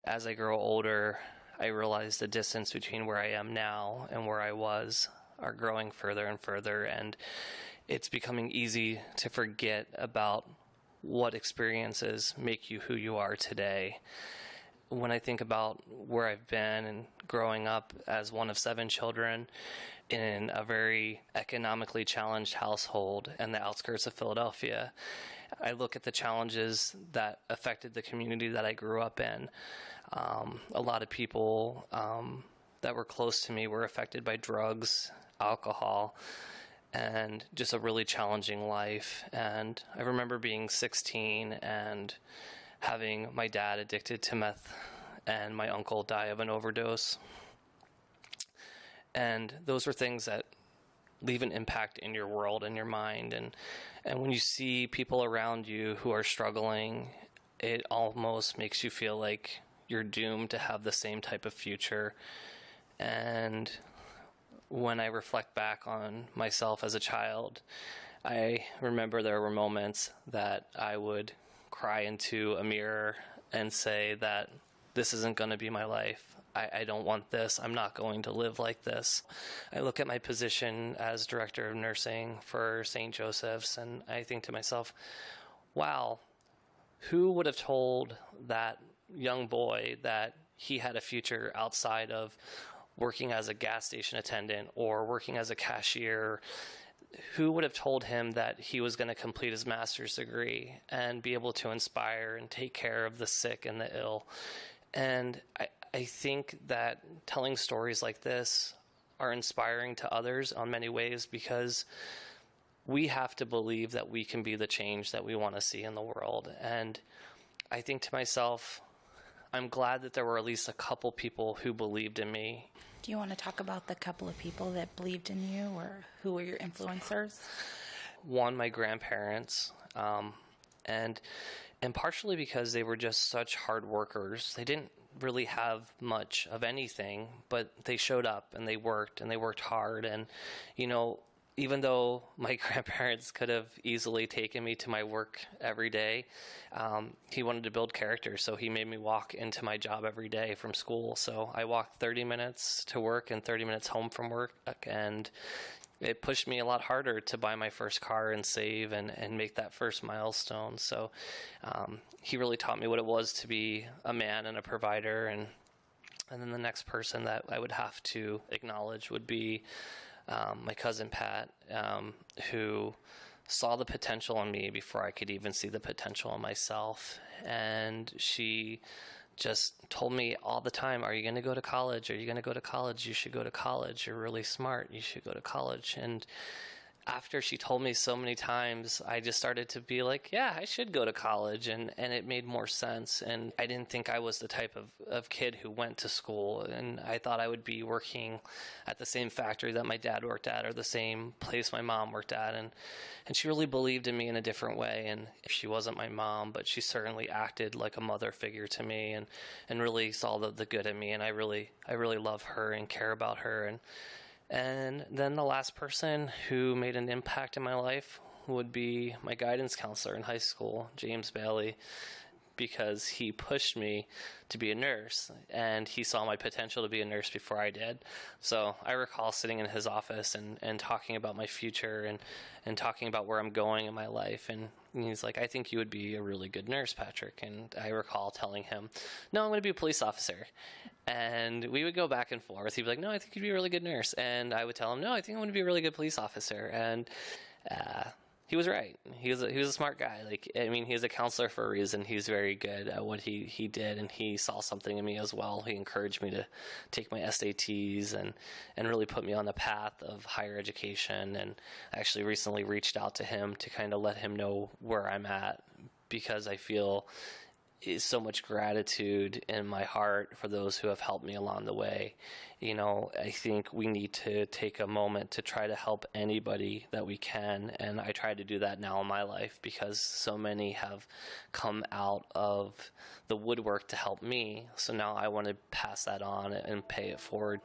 as I grow older, I realize the distance between where I am now and where I was are growing further and further, and it's becoming easy to forget about what experiences make you who you are today. When I think about where I've been and growing up as one of 7 children in a very economically challenged household in the outskirts of Philadelphia, I look at the challenges that affected the community that I grew up in. A lot of people that were close to me were affected by drugs, alcohol, and just a really challenging life. And I remember being 16 and having my dad addicted to meth and my uncle die of an overdose. And those were things that leave an impact in your world and your mind. And when you see people around you who are struggling, it almost makes you feel like you're doomed to have the same type of future. And when I reflect back on myself as a child, I remember there were moments that I would cry into a mirror and say that this isn't going to be my life. I don't want this. I'm not going to live like this. I look at my position as director of nursing for St. Joseph's, and I think to myself, wow, who would have told that young boy that he had a future outside of working as a gas station attendant or working as a cashier? Who would have told him that he was going to complete his master's degree and be able to inspire and take care of the sick and the ill? And I think that telling stories like this are inspiring to others on many ways, because we have to believe that we can be the change that we want to see in the world. And I think to myself, I'm glad that there were at least a couple people who believed in me. Do you want to talk about the couple of people that believed in you, or who were your influencers? One, my grandparents, and partially because they were just such hard workers. They didn't really have much of anything, but they showed up and they worked hard. And, you know, even though my grandparents could have easily taken me to my work every day, he wanted to build character, so he made me walk into my job every day from school. So I walked 30 minutes to work and 30 minutes home from work, and it pushed me a lot harder to buy my first car and save and make that first milestone. So he really taught me what it was to be a man and a provider. And then the next person that I would have to acknowledge would be my cousin Pat, who saw the potential in me before I could even see the potential in myself. And she just told me all the time, are you going to go to college? Are you going to go to college? You should go to college. You're really smart. You should go to college. And after she told me so many times, I just started to be like, yeah, I should go to college. And it made more sense. And I didn't think I was the type of kid who went to school. And I thought I would be working at the same factory that my dad worked at, or the same place my mom worked at. And she really believed in me in a different way. And she wasn't my mom, but she certainly acted like a mother figure to me, and really saw the good in me. And I really love her and care about her. And then the last person who made an impact in my life would be my guidance counselor in high school, James Bailey, because he pushed me to be a nurse, and he saw my potential to be a nurse before I did. So I recall sitting in his office and talking about my future and talking about where I'm going in my life. And he's like, I think you would be a really good nurse, Patrick. And I recall telling him, no, I'm going to be a police officer. And we would go back and forth. He'd be like, no, I think you'd be a really good nurse. And I would tell him, no, I think I'm going to be a really good police officer. And he was right. He was a smart guy. Like, I mean, he was a counselor for a reason. He's very good at what he did, and he saw something in me as well. He encouraged me to take my SATs and really put me on the path of higher education. And I actually recently reached out to him to kind of let him know where I'm at, because I feel is so much gratitude in my heart for those who have helped me along the way. You know, I think we need to take a moment to try to help anybody that we can, and I try to do that now in my life, because so many have come out of the woodwork to help me. So now I want to pass that on and pay it forward.